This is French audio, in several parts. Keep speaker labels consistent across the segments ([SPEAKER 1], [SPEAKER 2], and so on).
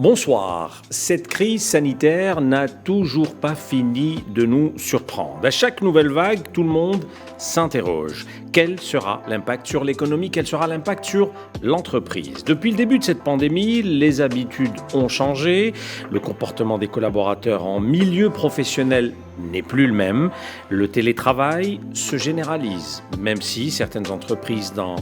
[SPEAKER 1] Bonsoir. Cette crise sanitaire n'a toujours pas fini de nous surprendre. À chaque nouvelle vague, tout le monde s'interroge. Quel sera l'impact sur l'économie? Quel sera l'impact sur l'entreprise? Depuis le début de cette pandémie, les habitudes ont changé. Le comportement des collaborateurs en milieu professionnel n'est plus le même. Le télétravail se généralise, même si certaines entreprises dans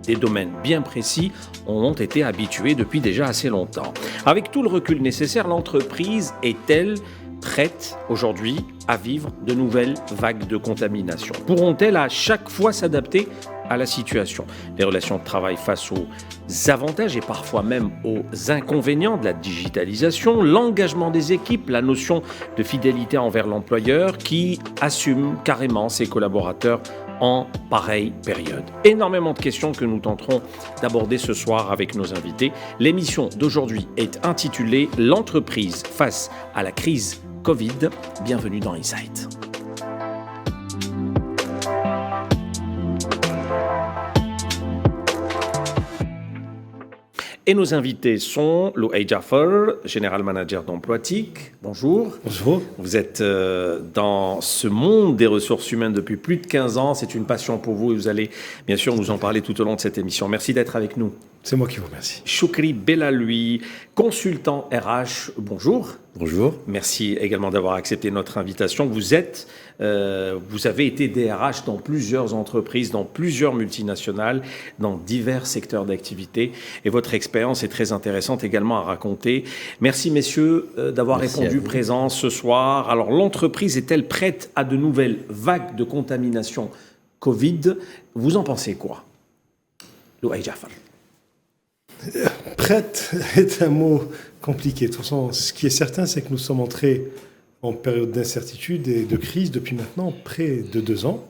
[SPEAKER 1] des domaines bien précis ont été habitués depuis déjà assez longtemps. Avec tout le recul nécessaire, l'entreprise est-elle prête aujourd'hui à vivre de nouvelles vagues de contamination? Pourront-elles à chaque fois s'adapter à la situation? Les relations de travail face aux avantages et parfois même aux inconvénients de la digitalisation, l'engagement des équipes, la notion de fidélité envers l'employeur qui assume carrément ses collaborateurs en pareille période. Énormément de questions que nous tenterons d'aborder ce soir avec nos invités. L'émission d'aujourd'hui est intitulée « L'entreprise face à la crise Covid ». Bienvenue dans Insight. Et nos invités sont Louay Jafar, General Manager d'Emploi TIC. Bonjour.
[SPEAKER 2] Bonjour.
[SPEAKER 1] Vous êtes dans ce monde des ressources humaines depuis plus de 15 ans. C'est une passion pour vous et vous allez bien sûr nous en parler tout au long de cette émission. Merci d'être avec nous.
[SPEAKER 2] C'est moi qui vous remercie.
[SPEAKER 1] Choukri Bellaloui, consultant RH. Bonjour.
[SPEAKER 2] Bonjour.
[SPEAKER 1] Merci également d'avoir accepté notre invitation. Vous avez été DRH dans plusieurs entreprises, dans plusieurs multinationales, dans divers secteurs d'activité. Et votre expérience est très intéressante également à raconter. Merci messieurs d'avoir répondu présent ce soir. Alors l'entreprise est-elle prête à de nouvelles vagues de contamination Covid? Vous en pensez quoi? Louay Jafar.
[SPEAKER 2] Prête est un mot compliqué. De toute façon, ce qui est certain, c'est que nous sommes entrés en période d'incertitude et de crise depuis maintenant près de 2 ans.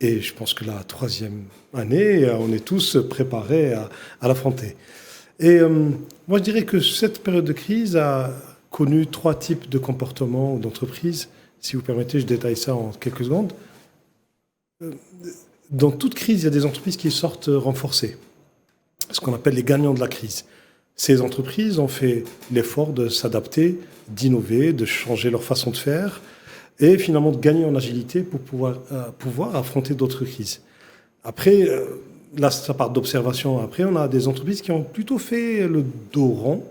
[SPEAKER 2] Et je pense que la 3e année, on est tous préparés à l'affronter. Et moi, je dirais que cette période de crise a connu 3 types de comportements d'entreprise. Si vous permettez, je détaille ça en quelques secondes. Dans toute crise, il y a des entreprises qui sortent renforcées, ce qu'on appelle les gagnants de la crise. Ces entreprises ont fait l'effort de s'adapter, d'innover, de changer leur façon de faire et finalement de gagner en agilité pour pouvoir affronter d'autres crises. Après, là, ça part d'observation. Après, on a des entreprises qui ont plutôt fait le dos rond,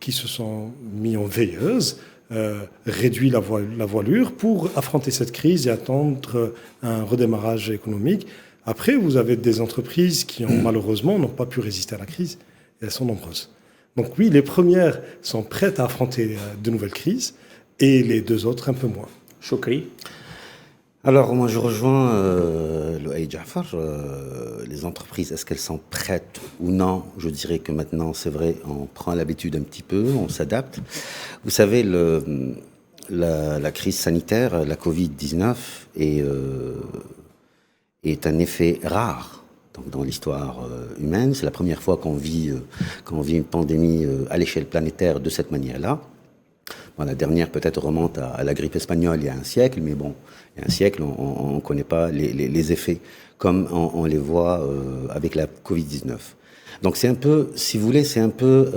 [SPEAKER 2] qui se sont mis en veilleuse, réduit la voilure pour affronter cette crise et attendre un redémarrage économique. Après, vous avez des entreprises qui, malheureusement, n'ont pas pu résister à la crise. Et elles sont nombreuses. Donc oui, les premières sont prêtes à affronter de nouvelles crises et les 2 autres un peu moins.
[SPEAKER 1] Choukri.
[SPEAKER 3] Alors, moi, je rejoins Louay Jafar. Les entreprises, est-ce qu'elles sont prêtes ou non? Je dirais que maintenant, c'est vrai, on prend l'habitude un petit peu, on s'adapte. Vous savez, la crise sanitaire, la Covid-19 est un effet rare dans l'histoire humaine. C'est la première fois qu'on vit une pandémie à l'échelle planétaire de cette manière-là. Bon, la dernière peut-être remonte à la grippe espagnole il y a un siècle, mais bon, il y a un siècle, on ne connaît pas les effets comme on les voit avec la Covid-19. Donc c'est un peu, si vous voulez, c'est un peu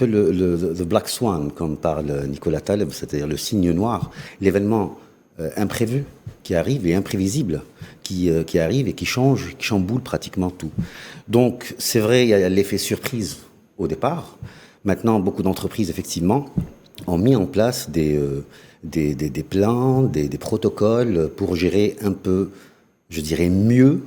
[SPEAKER 3] le Black Swan, comme parle Nicolas Taleb, c'est-à-dire le cygne noir, l'événement imprévu qui arrive et imprévisible qui arrive et qui chamboule pratiquement tout. Donc, c'est vrai, il y a l'effet surprise au départ. Maintenant, beaucoup d'entreprises, effectivement, ont mis en place des plans, des protocoles pour gérer un peu, je dirais, mieux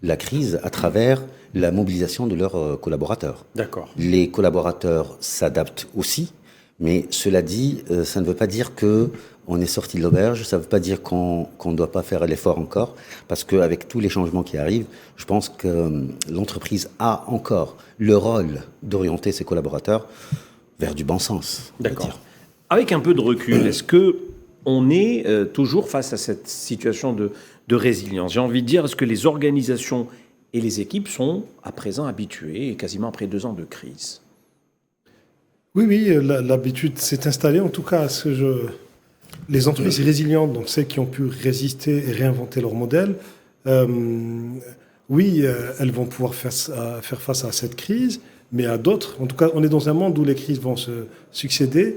[SPEAKER 3] la crise à travers la mobilisation de leurs collaborateurs.
[SPEAKER 1] D'accord.
[SPEAKER 3] Les collaborateurs s'adaptent aussi, mais cela dit, ça ne veut pas dire que on est sorti de l'auberge, ça ne veut pas dire qu'on ne doit pas faire l'effort encore, parce qu'avec tous les changements qui arrivent, je pense que l'entreprise a encore le rôle d'orienter ses collaborateurs vers du bon sens.
[SPEAKER 1] D'accord. Avec un peu de recul, est-ce qu'on est toujours face à cette situation de résilience? J'ai envie de dire, est-ce que les organisations et les équipes sont à présent habituées, quasiment après 2 ans de crise?
[SPEAKER 2] Oui, l'habitude s'est installée, en tout cas à ce que les entreprises résilientes, donc celles qui ont pu résister et réinventer leur modèle, elles vont pouvoir faire face à cette crise, Mais à d'autres, en tout cas, on est dans un monde où les crises vont se succéder,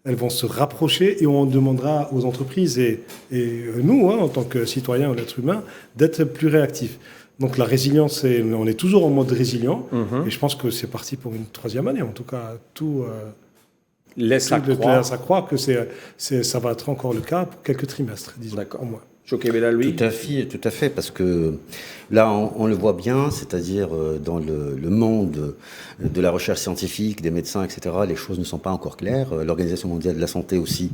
[SPEAKER 2] elles vont se rapprocher et on demandera aux entreprises et nous, en tant que citoyens ou l'être humain, d'être plus réactifs. Donc la résilience, on est toujours en mode résilient et je pense que c'est parti pour une 3e année. En tout cas, tout
[SPEAKER 1] laisse à
[SPEAKER 2] croire que ça va être encore le cas pour quelques trimestres, disons, au moins.
[SPEAKER 1] Choqué Belaoui.
[SPEAKER 3] Tout à fait, parce que là, on le voit bien, c'est-à-dire dans le monde de la recherche scientifique, des médecins, etc., les choses ne sont pas encore claires. L'Organisation mondiale de la santé aussi,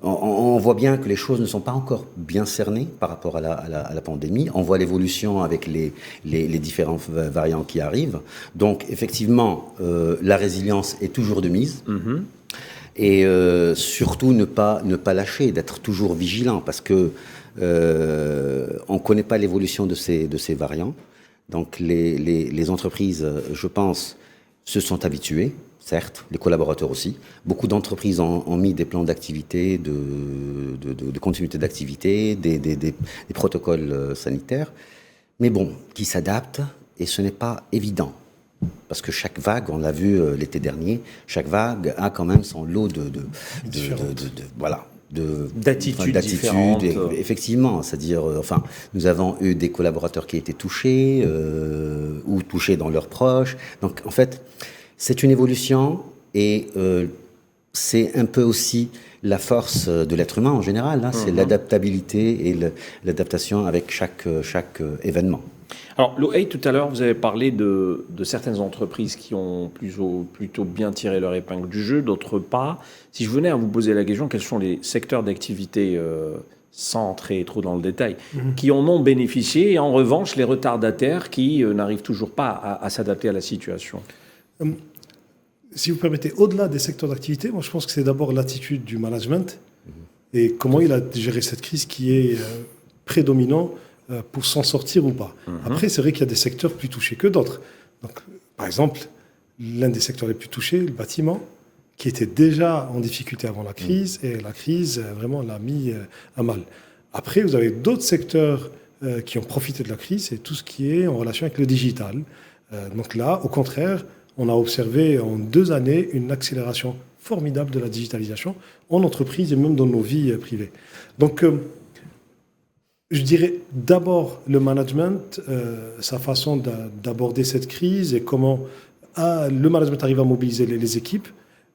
[SPEAKER 3] on voit bien que les choses ne sont pas encore bien cernées par rapport à la pandémie. On voit l'évolution avec les différents variants qui arrivent. Donc, effectivement, la résilience est toujours de mise. Et surtout, ne pas lâcher, d'être toujours vigilant, parce que on ne connaît pas l'évolution de ces variants. Donc les entreprises, je pense, se sont habituées, certes, les collaborateurs aussi. Beaucoup d'entreprises ont mis des plans d'activité, de continuité d'activité, des protocoles sanitaires. Mais bon, qui s'adaptent, et ce n'est pas évident. Parce que chaque vague, on l'a vu l'été dernier, chaque vague a quand même son lot d'attitudes
[SPEAKER 1] différentes.
[SPEAKER 3] Effectivement, c'est-à-dire, nous avons eu des collaborateurs qui étaient touchés ou touchés dans leurs proches. Donc, en fait, c'est une évolution et c'est un peu aussi la force de l'être humain en général. C'est l'adaptabilité et l'adaptation avec chaque événement.
[SPEAKER 1] Alors, Louhaï, tout à l'heure, vous avez parlé de certaines entreprises qui ont plutôt bien tiré leur épingle du jeu, d'autres pas. Si je venais à vous poser la question, quels sont les secteurs d'activité, sans entrer trop dans le détail, qui en ont bénéficié, et en revanche, les retardataires qui n'arrivent toujours pas à s'adapter à la situation?
[SPEAKER 2] Si vous permettez, au-delà des secteurs d'activité, moi je pense que c'est d'abord l'attitude du management et comment il a géré cette crise qui est prédominant pour s'en sortir ou pas. Après, c'est vrai qu'il y a des secteurs plus touchés que d'autres. Donc, par exemple, l'un des secteurs les plus touchés, le bâtiment, qui était déjà en difficulté avant la crise, et la crise vraiment l'a mis à mal. Après, vous avez d'autres secteurs qui ont profité de la crise, c'est tout ce qui est en relation avec le digital. Donc là, au contraire, on a observé en 2 années une accélération formidable de la digitalisation en entreprise et même dans nos vies privées. Donc, je dirais d'abord le management, sa façon d'aborder cette crise et comment le management arrive à mobiliser les équipes.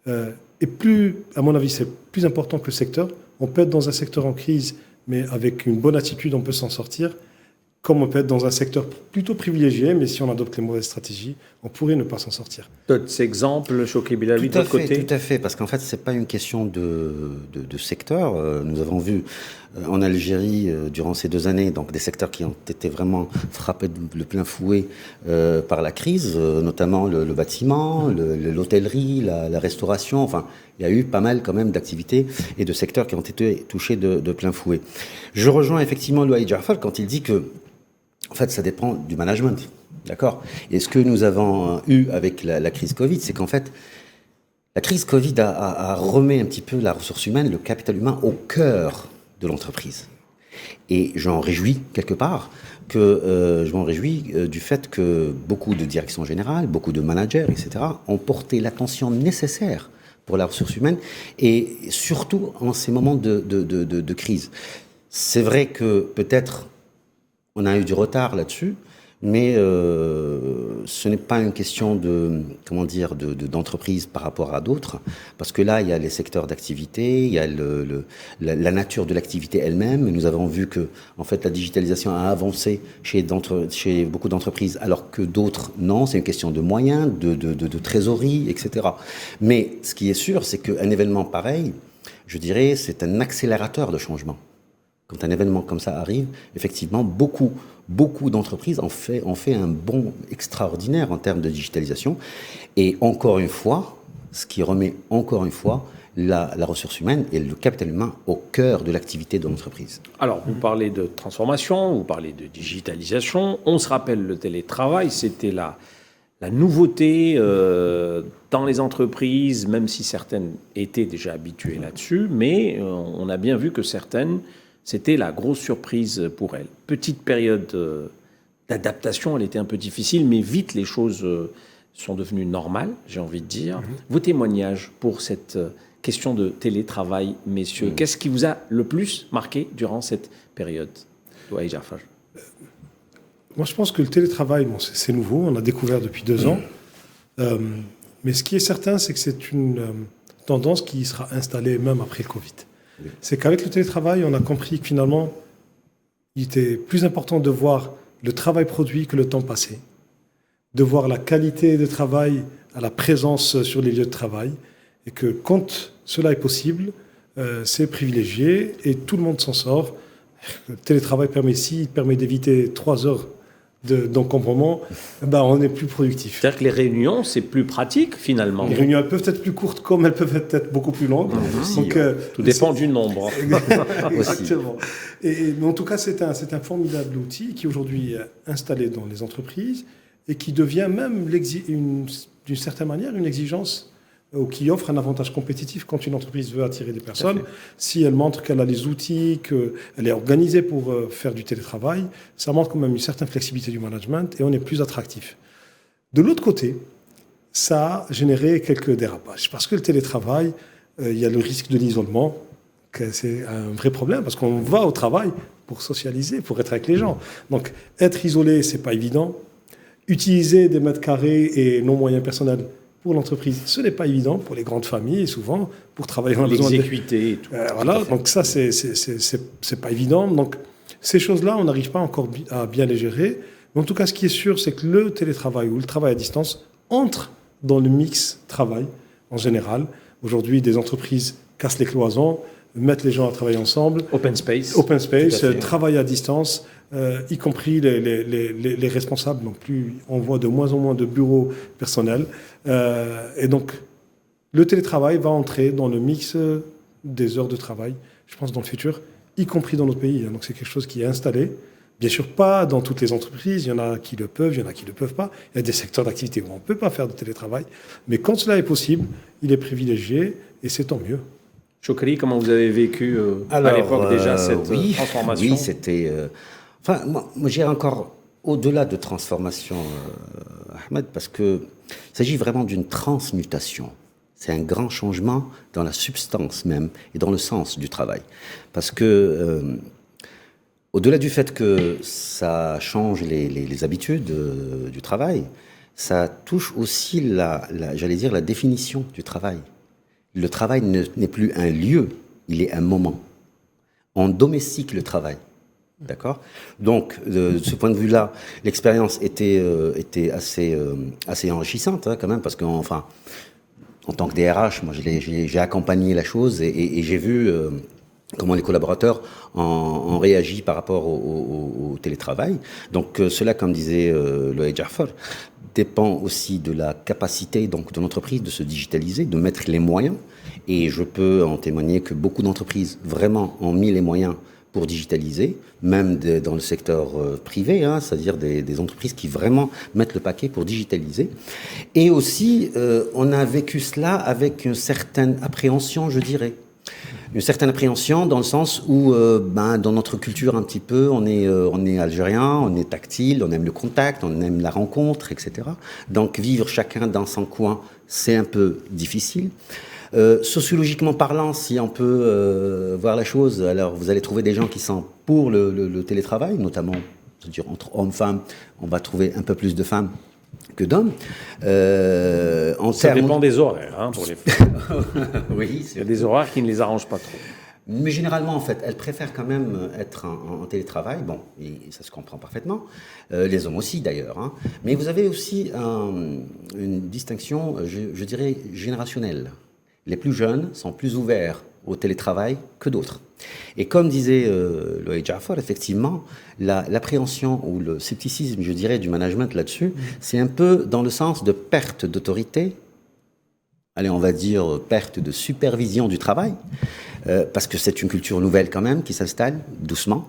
[SPEAKER 2] Et plus, à mon avis, c'est plus important que le secteur. On peut être dans un secteur en crise, mais avec une bonne attitude, on peut s'en sortir. Comme on peut être dans un secteur plutôt privilégié, mais si on adopte les mauvaises stratégies, on pourrait ne pas s'en sortir.
[SPEAKER 1] D'autres exemples, Choqué Belaoui, de votre côté?
[SPEAKER 3] Tout à fait, parce qu'en fait, ce n'est pas une question de secteur. Nous avons vu en Algérie, durant ces 2 années, donc des secteurs qui ont été vraiment frappés de plein fouet par la crise, notamment le bâtiment, l'hôtellerie, la restauration. Enfin, il y a eu pas mal quand même d'activités et de secteurs qui ont été touchés de plein fouet. Je rejoins effectivement Louhaï Jafar quand il dit que en fait, ça dépend du management, d'accord? Et ce que nous avons eu avec la crise Covid, c'est qu'en fait, la crise Covid a remis un petit peu la ressource humaine, le capital humain, au cœur de l'entreprise. Et j'en réjouis quelque part, je m'en réjouis du fait que beaucoup de directions générales, beaucoup de managers, etc., ont porté l'attention nécessaire pour la ressource humaine, et surtout en ces moments de crise. C'est vrai que peut-être on a eu du retard là-dessus, mais ce n'est pas une question d'entreprise par rapport à d'autres, parce que là, il y a les secteurs d'activité, il y a la nature de l'activité elle-même. Nous avons vu que, en fait, la digitalisation a avancé chez beaucoup d'entreprises, alors que d'autres, non. C'est une question de moyens, de trésorerie, etc. Mais ce qui est sûr, c'est qu'un événement pareil, je dirais, c'est un accélérateur de changement. Quand un événement comme ça arrive, effectivement, beaucoup d'entreprises ont fait un bond extraordinaire en termes de digitalisation. Et encore une fois, ce qui remet encore une fois la ressource humaine et le capital humain au cœur de l'activité de l'entreprise.
[SPEAKER 1] Alors, vous parlez de transformation, vous parlez de digitalisation. On se rappelle le télétravail, c'était la nouveauté dans les entreprises, même si certaines étaient déjà habituées là-dessus, mais on a bien vu que certaines, c'était la grosse surprise pour elles. Petite période d'adaptation, elle était un peu difficile, mais vite les choses sont devenues normales, j'ai envie de dire. Vos témoignages pour cette question de télétravail, messieurs, qu'est-ce qui vous a le plus marqué durant cette période? Louaï Jafar.
[SPEAKER 2] Moi, je pense que le télétravail, bon, c'est nouveau, on a découvert depuis 2 ans. Mais ce qui est certain, c'est que c'est une tendance qui sera installée même après le Covid. C'est qu'avec le télétravail, on a compris que finalement, il était plus important de voir le travail produit que le temps passé, de voir la qualité de travail à la présence sur les lieux de travail, et que quand cela est possible, c'est privilégié et tout le monde s'en sort. Le télétravail permet d'éviter 3 heures d'encombrement, on est plus productif.
[SPEAKER 1] C'est-à-dire que les réunions, c'est plus pratique finalement.
[SPEAKER 2] Les réunions elles peuvent être plus courtes comme elles peuvent être beaucoup plus longues.
[SPEAKER 1] Donc, tout dépend du nombre.
[SPEAKER 2] Exactement. Mais en tout cas, c'est un formidable outil qui aujourd'hui est installé dans les entreprises et qui devient même, d'une certaine manière, une exigence ou qui offre un avantage compétitif quand une entreprise veut attirer des personnes. Si elle montre qu'elle a les outils, qu'elle est organisée pour faire du télétravail, ça montre quand même une certaine flexibilité du management et on est plus attractif. De l'autre côté, ça a généré quelques dérapages. Parce que le télétravail, il y a le risque de l'isolement, que c'est un vrai problème, parce qu'on va au travail pour socialiser, pour être avec les gens. Donc, être isolé, c'est pas évident. Utiliser des mètres carrés et nos moyens personnels pour l'entreprise, ce n'est pas évident pour les grandes familles, souvent, pour travailler en
[SPEAKER 1] l'exécuter et tout.
[SPEAKER 2] Voilà, donc ça, c'est pas évident. Donc, ces choses-là, on n'arrive pas encore à bien les gérer. Mais en tout cas, ce qui est sûr, c'est que le télétravail ou le travail à distance entre dans le mix travail, en général. Aujourd'hui, des entreprises cassent les cloisons, mettent les gens à travailler ensemble.
[SPEAKER 1] Open space,
[SPEAKER 2] travail à distance, y compris les responsables. Donc on voit de moins en moins de bureaux personnels. Et donc, le télétravail va entrer dans le mix des heures de travail, je pense, dans le futur, y compris dans notre pays. Donc, c'est quelque chose qui est installé. Bien sûr, pas dans toutes les entreprises. Il y en a qui le peuvent, il y en a qui ne le peuvent pas. Il y a des secteurs d'activité où on ne peut pas faire de télétravail. Mais quand cela est possible, il est privilégié et c'est tant mieux.
[SPEAKER 1] Chokri, comment vous avez vécu à l'époque déjà cette transformation?
[SPEAKER 3] Oui, c'était... moi, j'irais encore au-delà de transformation, Ahmed, parce qu'il s'agit vraiment d'une transmutation. C'est un grand changement dans la substance même et dans le sens du travail. Parce que, au-delà du fait que ça change les habitudes du travail, ça touche aussi j'allais dire, la définition du travail. Le travail n'est plus un lieu, il est un moment. On domestique le travail. D'accord ? Donc, de ce point de vue-là, l'expérience était assez enrichissante, quand même, parce qu'en tant que DRH, moi, j'ai accompagné la chose et j'ai vu comment les collaborateurs ont réagi par rapport au télétravail. Donc, cela, comme disait Louaï Jafar, dépend aussi de la capacité donc de l'entreprise de se digitaliser, de mettre les moyens. Et je peux en témoigner que beaucoup d'entreprises vraiment ont mis les moyens pour digitaliser, même dans le secteur privé, c'est-à-dire des entreprises qui vraiment mettent le paquet pour digitaliser. Et aussi, on a vécu cela avec une certaine appréhension, je dirais. Une certaine appréhension dans le sens où, dans notre culture un petit peu, on est algérien, on est tactile, on aime le contact, on aime la rencontre, etc. Donc vivre chacun dans son coin, c'est un peu difficile. Sociologiquement parlant, si on peut voir la chose, alors vous allez trouver des gens qui sont pour le télétravail, notamment, c'est-à-dire entre hommes-femmes, on va trouver un peu plus de femmes que d'hommes.
[SPEAKER 1] Ça dépend des horaires pour les femmes.
[SPEAKER 3] Oui,
[SPEAKER 1] il y a des horaires qui ne les arrangent pas trop.
[SPEAKER 3] Mais généralement, en fait, elles préfèrent quand même être en télétravail. Bon, et ça se comprend parfaitement. Les hommes aussi, d'ailleurs. Mais vous avez aussi une distinction, je dirais, générationnelle. Les plus jeunes sont plus ouverts au télétravail que d'autres. Et comme disait Louaï Jafar, effectivement, l'appréhension ou le scepticisme, je dirais, du management là-dessus, c'est un peu dans le sens de perte d'autorité, allez, on va dire perte de supervision du travail, parce que c'est une culture nouvelle quand même qui s'installe doucement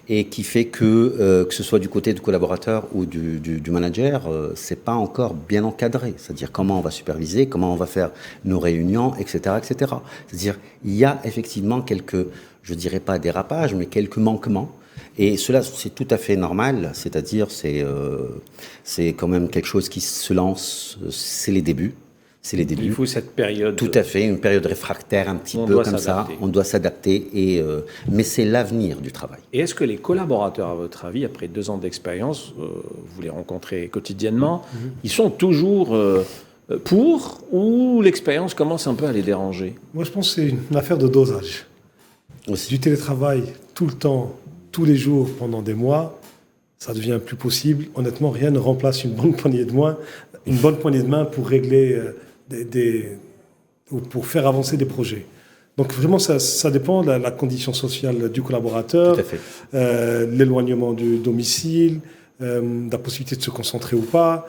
[SPEAKER 3] et qui fait que ce soit du côté du collaborateur ou du manager, c'est pas encore bien encadré. C'est-à-dire comment on va superviser, comment on va faire nos réunions, etc., etc. C'est-à-dire il y a effectivement quelques, je dirais pas dérapages, mais quelques manquements Et cela, c'est tout à fait normal, c'est-à-dire c'est quand même quelque chose qui se lance, c'est les débuts. C'est les débuts.
[SPEAKER 1] Il faut cette période.
[SPEAKER 3] Tout à fait, une période réfractaire un petit peu comme ça. On doit s'adapter, mais c'est l'avenir du travail.
[SPEAKER 1] Et est-ce que les collaborateurs, à votre avis, après 2 ans d'expérience, vous les rencontrez quotidiennement, ils sont toujours pour, ou l'expérience commence un peu à les déranger?
[SPEAKER 2] Moi, je pense que c'est une affaire de dosage.
[SPEAKER 3] Aussi.
[SPEAKER 2] Du télétravail tout le temps, tous les jours, pendant des mois, ça devient plus possible. Honnêtement, rien ne remplace une bonne poignée de main pour régler ou pour faire avancer des projets. Donc vraiment, ça dépend de la condition sociale du collaborateur, l'éloignement du domicile, la possibilité de se concentrer ou pas,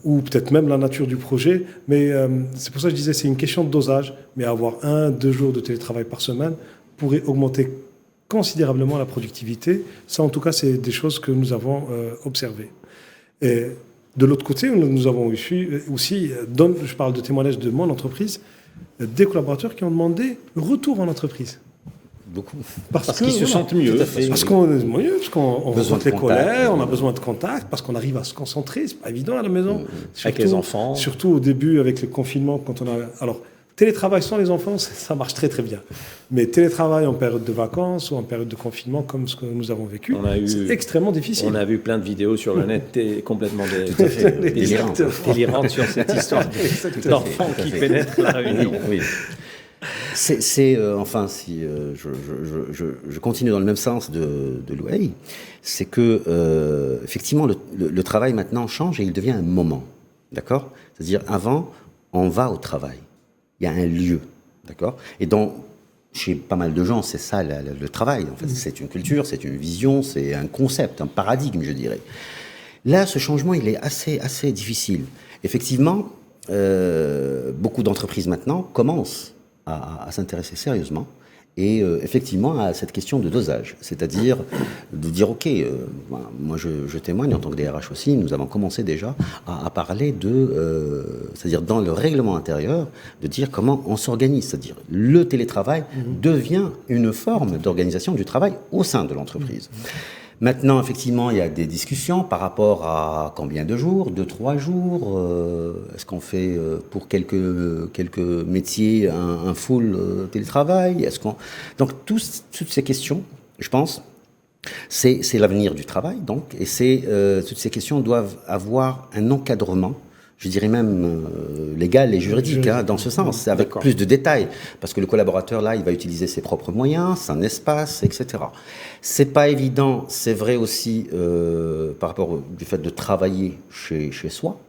[SPEAKER 2] ou peut-être même la nature du projet. Mais c'est pour ça que je disais, c'est une question de dosage. Mais avoir 1-2 jours de télétravail par semaine pourrait augmenter considérablement la productivité. Ça, en tout cas, c'est des choses que nous avons observées. Et de l'autre côté, nous avons aussi, je parle de témoignages de mon entreprise, des collaborateurs qui ont demandé le retour en entreprise.
[SPEAKER 3] Beaucoup.
[SPEAKER 1] Parce qu'ils se sentent mieux.
[SPEAKER 2] Parce qu'on est mieux, parce qu'on rencontre les collègues, on a besoin de contact, parce qu'on arrive à se concentrer. C'est pas évident à la maison.
[SPEAKER 1] Avec les enfants.
[SPEAKER 2] Surtout au début, avec le confinement, quand on a... Alors, télétravail sans les enfants, ça marche très très bien. Mais télétravail en période de vacances ou en période de confinement, comme ce que nous avons vécu, c'est extrêmement difficile.
[SPEAKER 1] On a vu plein de vidéos sur le net complètement délirantes sur cette histoire d'enfants qui pénètrent la réunion.
[SPEAKER 3] Oui. Enfin, si je continue dans le même sens de Louay, c'est que effectivement le travail maintenant change et il devient un moment, d'accord ? C'est-à-dire avant, on va au travail. Il y a un lieu, d'accord ? Et donc, chez pas mal de gens, c'est ça le travail. En fait, c'est une culture, c'est une vision, c'est un concept, un paradigme, je dirais. Là, ce changement, il est assez difficile. Effectivement, beaucoup d'entreprises maintenant commencent à s'intéresser sérieusement et effectivement à cette question de dosage, c'est-à-dire de dire ok, moi je témoigne en tant que DRH aussi, nous avons commencé déjà à parler c'est-à-dire dans le règlement intérieur, de dire comment on s'organise, c'est-à-dire le télétravail devient une forme d'organisation du travail au sein de l'entreprise. Maintenant, effectivement, il y a des discussions par rapport à combien de jours, 2-3 jours. Est-ce qu'on fait pour quelques métiers un full télétravail ? Donc, toutes ces questions, je pense, c'est l'avenir du travail. Donc, et toutes ces questions doivent avoir un encadrement, je dirais même légal et juridique, dans ce sens, avec plus de détails. Parce que le collaborateur, là, il va utiliser ses propres moyens, son espace, etc. C'est pas évident, c'est vrai aussi par rapport du fait de travailler chez soi.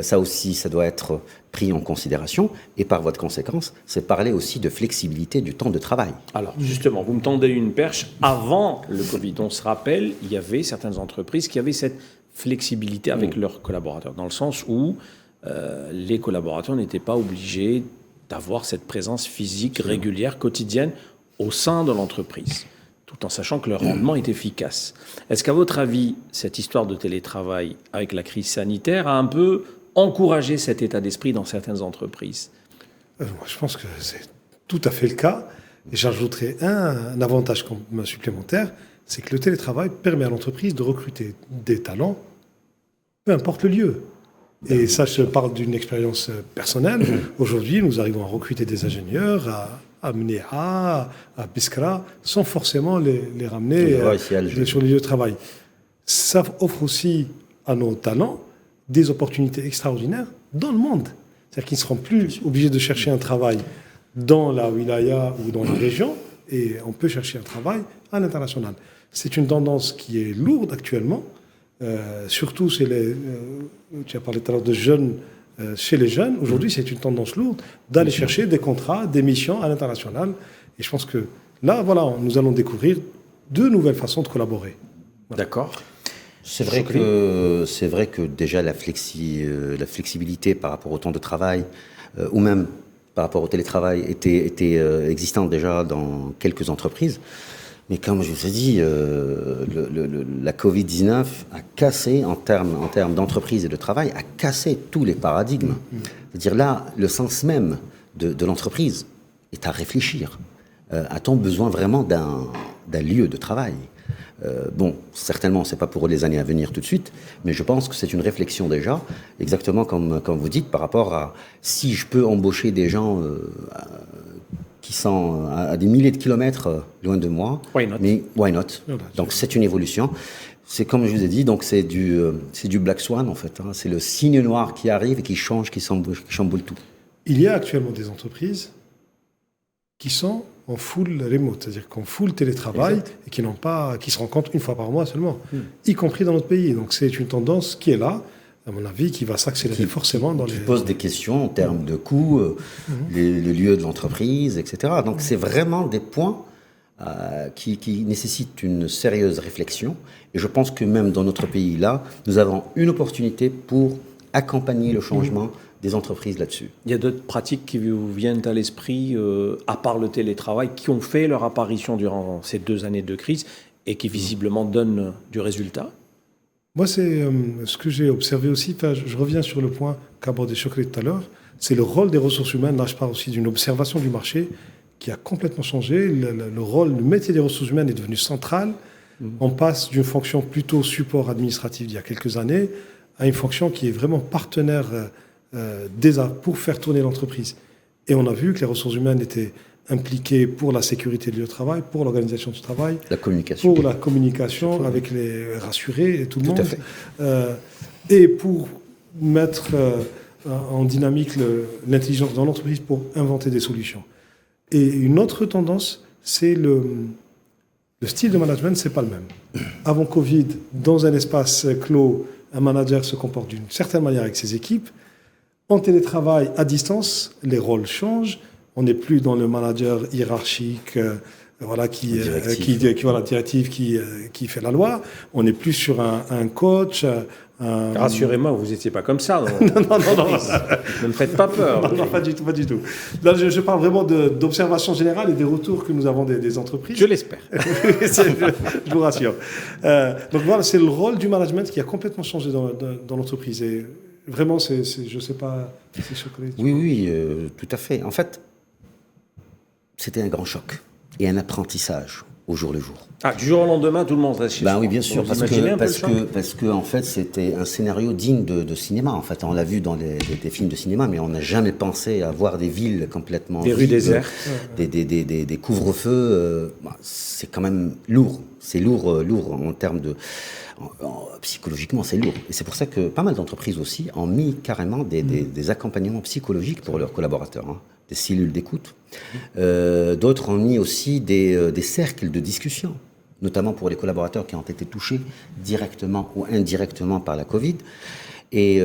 [SPEAKER 3] Ça aussi, ça doit être pris en considération. Et par voie de conséquence, c'est parler aussi de flexibilité du temps de travail.
[SPEAKER 1] Alors, justement, vous me tendez une perche. Avant le Covid, on se rappelle, il y avait certaines entreprises qui avaient cette flexibilité avec leurs collaborateurs, dans le sens où les collaborateurs n'étaient pas obligés d'avoir cette présence physique régulière, quotidienne, au sein de l'entreprise, tout en sachant que le rendement est efficace. Est-ce qu'à votre avis, cette histoire de télétravail avec la crise sanitaire a un peu encouragé cet état d'esprit dans certaines entreprises ?
[SPEAKER 2] Je pense que c'est tout à fait le cas. Et j'ajouterai un avantage supplémentaire, c'est que le télétravail permet à l'entreprise de recruter des talents, peu importe le lieu. Et ça, je parle d'une expérience personnelle. Aujourd'hui, nous arrivons à recruter des ingénieurs à Mnéa, à Biskra, sans forcément les ramener sur les lieux de travail. Ça offre aussi à nos talents des opportunités extraordinaires dans le monde. C'est-à-dire qu'ils ne seront plus obligés de chercher un travail dans la wilaya ou dans la région, et on peut chercher un travail à l'international. C'est une tendance qui est lourde actuellement, surtout tu as parlé tout à l'heure de jeunes, chez les jeunes. Aujourd'hui, c'est une tendance lourde d'aller chercher des contrats, des missions à l'international. Et je pense que là, voilà, nous allons découvrir de nouvelles façons de collaborer. Voilà.
[SPEAKER 1] D'accord.
[SPEAKER 3] C'est vrai que déjà la flexibilité par rapport au temps de travail, ou même par rapport au télétravail, était existante déjà dans quelques entreprises. Mais comme je vous ai dit, la Covid-19 a cassé, en termes d'entreprise et de travail, a cassé tous les paradigmes. C'est-à-dire là, le sens même de l'entreprise est à réfléchir. A-t-on besoin vraiment d'un lieu de travail. Bon, certainement, c'est pas pour les années à venir tout de suite, mais je pense que c'est une réflexion déjà, exactement comme vous dites, par rapport à si je peux embaucher des gens qui sont à des milliers de kilomètres loin de moi,
[SPEAKER 1] Why not?
[SPEAKER 3] mais why not? Donc c'est une évolution. C'est comme je vous ai dit, donc c'est du Black Swan en fait. Hein. C'est le cygne noir qui arrive et qui change, qui chamboule tout.
[SPEAKER 2] Il y a actuellement des entreprises qui sont en full remote, c'est-à-dire qu'en full télétravail
[SPEAKER 1] Exact.
[SPEAKER 2] et qui se rencontrent une fois par mois seulement, y compris dans notre pays. Donc c'est une tendance qui est là, à mon avis, qui va s'accélérer forcément dans
[SPEAKER 3] qui
[SPEAKER 2] les...
[SPEAKER 3] pose des questions en termes de coûts, le lieu de l'entreprise, etc. Donc c'est vraiment des points qui nécessitent une sérieuse réflexion. Et je pense que même dans notre pays, là, nous avons une opportunité pour accompagner le changement des entreprises là-dessus.
[SPEAKER 1] Il y a d'autres pratiques qui vous viennent à l'esprit, à part le télétravail, qui ont fait leur apparition durant ces 2 années de crise et qui visiblement donnent du résultat?
[SPEAKER 2] Moi, c'est ce que j'ai observé aussi, je reviens sur le point qu'abordait Chokri tout à l'heure, c'est le rôle des ressources humaines. Là, je parle aussi d'une observation du marché qui a complètement changé. Le métier des ressources humaines est devenu central. On passe d'une fonction plutôt support administratif d'il y a quelques années à une fonction qui est vraiment partenaire pour faire tourner l'entreprise. Et on a vu que les ressources humaines étaient impliquées pour la sécurité du lieu de travail, pour l'organisation du travail,
[SPEAKER 3] La communication.
[SPEAKER 2] pour la communication avec les rassurés et tout le monde,
[SPEAKER 3] à fait.
[SPEAKER 2] Et pour mettre en dynamique l'intelligence dans l'entreprise pour inventer des solutions. Et une autre tendance, c'est le style de management, c'est pas le même. Avant Covid, dans un espace clos, un manager se comporte d'une certaine manière avec ses équipes. En télétravail, à distance, les rôles changent. On n'est plus dans le manager hiérarchique, directif qui fait la loi. On n'est plus sur un coach.
[SPEAKER 1] Rassurez-moi, vous n'étiez pas comme ça.
[SPEAKER 2] Non.
[SPEAKER 1] Ne me faites pas peur.
[SPEAKER 2] Non, pas du tout. Là, je parle vraiment d'observation générale et des retours que nous avons des entreprises.
[SPEAKER 1] Je l'espère.
[SPEAKER 2] Je vous rassure. Donc voilà, c'est le rôle du management qui a complètement changé dans l'entreprise. Et vraiment, je ne sais pas si c'est choqué.
[SPEAKER 3] Oui, tout à fait. En fait, c'était un grand choc et un apprentissage au jour le jour.
[SPEAKER 1] Ah, du jour au lendemain, tout le monde reste chez soi.
[SPEAKER 3] Oui, bien sûr,
[SPEAKER 1] Vous
[SPEAKER 3] parce
[SPEAKER 1] imaginez un peu le choc
[SPEAKER 3] que en fait, c'était un scénario digne de cinéma. En fait, on l'a vu dans des films de cinéma, mais on n'a jamais pensé à voir des villes complètement
[SPEAKER 1] Des rues
[SPEAKER 3] vides,
[SPEAKER 1] désertes.
[SPEAKER 3] des couvre-feux. C'est quand même lourd. C'est lourd en termes de... psychologiquement, c'est lourd. Et c'est pour ça que pas mal d'entreprises aussi ont mis carrément des accompagnements psychologiques pour leurs collaborateurs, hein, des cellules d'écoute. D'autres ont mis aussi des cercles de discussion, notamment pour les collaborateurs qui ont été touchés directement ou indirectement par la Covid. Et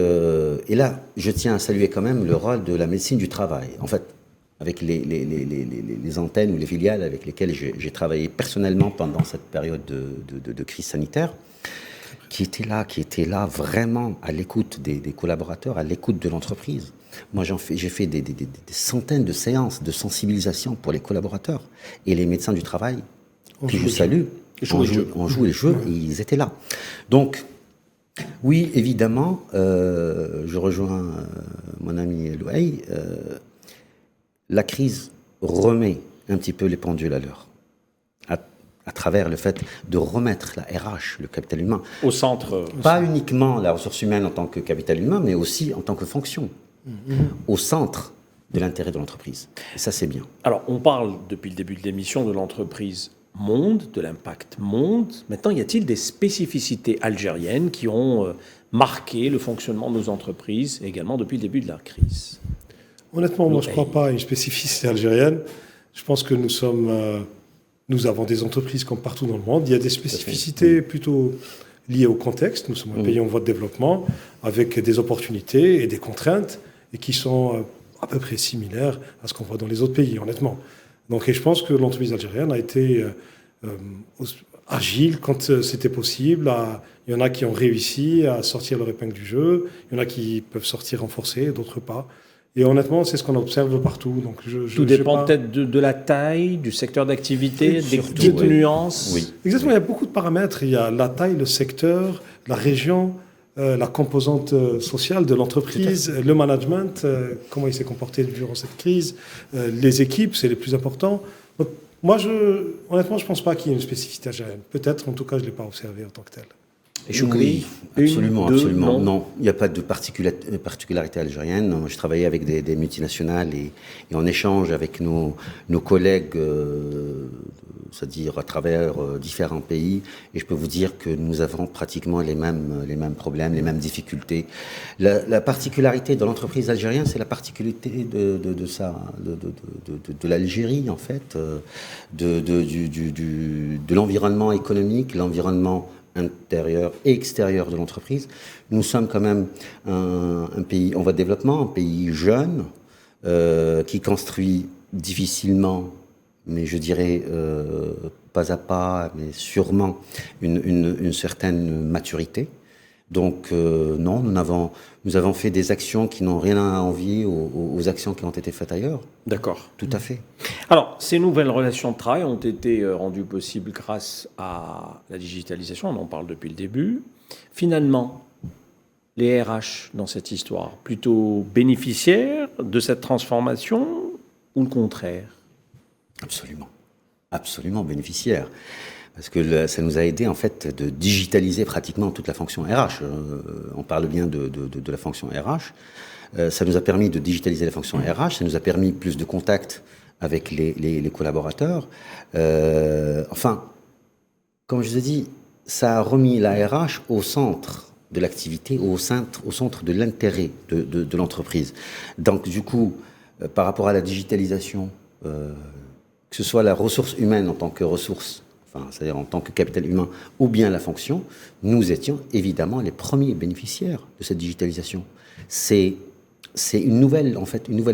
[SPEAKER 3] là, je tiens à saluer quand même le rôle de la médecine du travail. En fait, avec les antennes ou les filiales avec lesquelles j'ai travaillé personnellement pendant cette période de crise sanitaire, qui étaient là vraiment à l'écoute des collaborateurs, à l'écoute de l'entreprise. Moi, j'ai fait des centaines de séances de sensibilisation pour les collaborateurs. Et les médecins du travail, que je salue, on joue les jeux, et ils étaient là. Donc, oui, évidemment, je rejoins mon ami Louaï, la crise remet un petit peu les pendules à l'heure, à travers le fait de remettre la RH, le capital humain,
[SPEAKER 1] au centre.
[SPEAKER 3] pas uniquement la ressource humaine en tant que capital humain, mais aussi en tant que fonction, au centre de l'intérêt de l'entreprise. Et ça, c'est bien.
[SPEAKER 1] Alors, on parle depuis le début de l'émission de l'entreprise monde, de l'impact monde. Maintenant, y a-t-il des spécificités algériennes qui ont marqué le fonctionnement de nos entreprises, également depuis le début de la crise?
[SPEAKER 2] Honnêtement, moi, je ne crois pas à une spécificité algérienne. Je pense que nous avons des entreprises comme partout dans le monde. Il y a des spécificités plutôt liées au contexte. Nous sommes un pays en voie de développement, avec des opportunités et des contraintes, et qui sont à peu près similaires à ce qu'on voit dans les autres pays, honnêtement. Donc, et je pense que l'entreprise algérienne a été agile quand c'était possible. Il y en a qui ont réussi à sortir leur épingle du jeu. Il y en a qui peuvent sortir renforcés, d'autres pas. Et honnêtement, c'est ce qu'on observe partout. Donc
[SPEAKER 1] tout dépend peut-être de la taille, du secteur d'activité, des nuances.
[SPEAKER 3] Oui.
[SPEAKER 2] Exactement, il y a beaucoup de paramètres. Il y a la taille, le secteur, la région, la composante sociale de l'entreprise, le management, comment il s'est comporté durant cette crise, les équipes, c'est les plus importants. Donc, Honnêtement, je ne pense pas qu'il y ait une spécificité algérienne. Peut-être, en tout cas, je ne l'ai pas observé en tant que tel.
[SPEAKER 1] Et Choukri,
[SPEAKER 3] absolument. Non, il n'y a pas de particularité algérienne. Je travaillais avec des multinationales et on échange avec nos collègues, c'est-à-dire à travers différents pays. Et je peux vous dire que nous avons pratiquement les mêmes problèmes, les mêmes difficultés. La particularité de l'entreprise algérienne, c'est la particularité de l'Algérie, en fait, de l'environnement économique, l'environnement intérieur et extérieur de l'entreprise. Nous sommes quand même un pays en voie de développement, un pays jeune, qui construit difficilement, mais je dirais pas à pas, mais sûrement une certaine maturité. Donc non, nous avons fait des actions qui n'ont rien à envier aux actions qui ont été faites ailleurs.
[SPEAKER 1] D'accord.
[SPEAKER 3] Tout à fait.
[SPEAKER 1] Alors, ces nouvelles relations de travail ont été rendues possibles grâce à la digitalisation, on en parle depuis le début. Finalement, les RH dans cette histoire, plutôt bénéficiaires de cette transformation ou le contraire?
[SPEAKER 3] Absolument bénéficiaires. Parce que ça nous a aidé en fait de digitaliser pratiquement toute la fonction RH. On parle bien de la fonction RH. Ça nous a permis de digitaliser la fonction RH, ça nous a permis plus de contact avec les collaborateurs. Enfin, comme je vous ai dit, ça a remis la RH au centre de l'activité, au centre de l'intérêt de l'entreprise. Donc du coup, par rapport à la digitalisation, que ce soit la ressource humaine en tant que ressource, c'est-à-dire en tant que capital humain, ou bien la fonction, nous étions évidemment les premiers bénéficiaires de cette digitalisation. C'est une nouvelle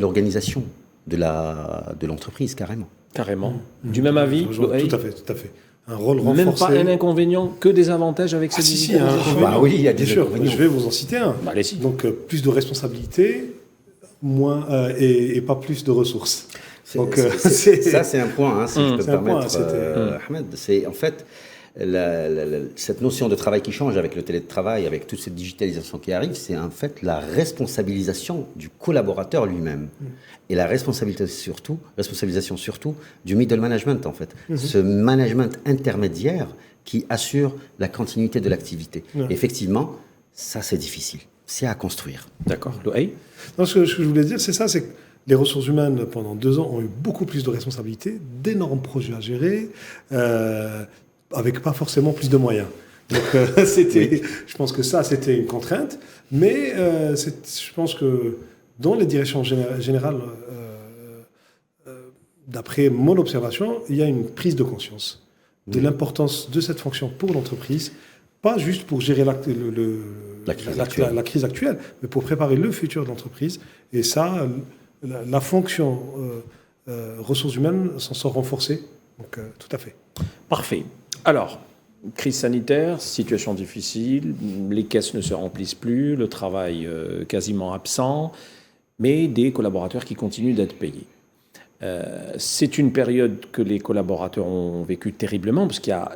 [SPEAKER 3] organisation de l'entreprise, carrément.
[SPEAKER 1] Carrément. Du même avis,
[SPEAKER 2] tout à fait. Un rôle renforcé.
[SPEAKER 1] Même pas un inconvénient, que des avantages avec cette digitalisation.
[SPEAKER 3] Oui, il y a des
[SPEAKER 2] inconvénients. Je vais vous en citer un.
[SPEAKER 1] Allez-y.
[SPEAKER 2] Donc, plus de responsabilités, et pas plus de ressources. Donc,
[SPEAKER 3] ça, c'est un point, si je peux me permettre, Ahmed. C'est en fait cette notion de travail qui change avec le télétravail, avec toute cette digitalisation qui arrive, c'est en fait la responsabilisation du collaborateur lui-même. Et la responsabilisation surtout du middle management, en fait. Ce management intermédiaire qui assure la continuité de l'activité. Effectivement, ça, c'est difficile. C'est à construire.
[SPEAKER 1] D'accord. Louhaï ?
[SPEAKER 2] Non, ce que je voulais dire, c'est ça, c'est que les ressources humaines, pendant 2 ans, ont eu beaucoup plus de responsabilités, d'énormes projets à gérer, avec pas forcément plus de moyens. Donc, je pense que ça, c'était une contrainte. Mais je pense que dans les directions générales, d'après mon observation, il y a une prise de conscience de l'importance de cette fonction pour l'entreprise, pas juste pour gérer la crise actuelle, mais pour préparer le futur de l'entreprise. Et ça, la fonction ressources humaines s'en sort renforcée. Donc, tout à fait.
[SPEAKER 1] Parfait. Alors, crise sanitaire, situation difficile, les caisses ne se remplissent plus, le travail quasiment absent, mais des collaborateurs qui continuent d'être payés. C'est une période que les collaborateurs ont vécue terriblement, parce qu'il y a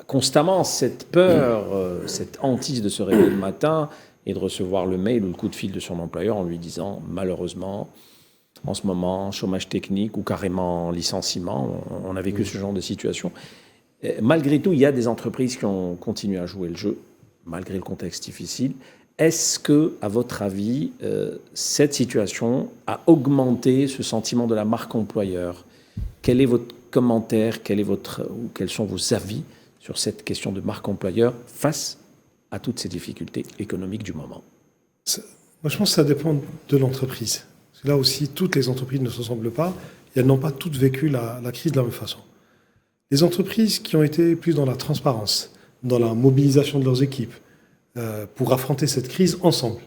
[SPEAKER 1] constamment cette peur, cette hantise de se réveiller le matin et de recevoir le mail ou le coup de fil de son employeur en lui disant « malheureusement », en ce moment, chômage technique ou carrément licenciement. On a vécu ce genre de situation. Malgré tout, il y a des entreprises qui ont continué à jouer le jeu, malgré le contexte difficile. Est-ce que, à votre avis, cette situation a augmenté ce sentiment de la marque employeur ? Quel est votre commentaire ? Quels sont vos avis sur cette question de marque employeur face à toutes ces difficultés économiques du moment ?
[SPEAKER 2] Moi, je pense que ça dépend de l'entreprise. Là aussi, toutes les entreprises ne se ressemblent pas et elles n'ont pas toutes vécu la crise de la même façon. Les entreprises qui ont été plus dans la transparence, dans la mobilisation de leurs équipes, pour affronter cette crise ensemble.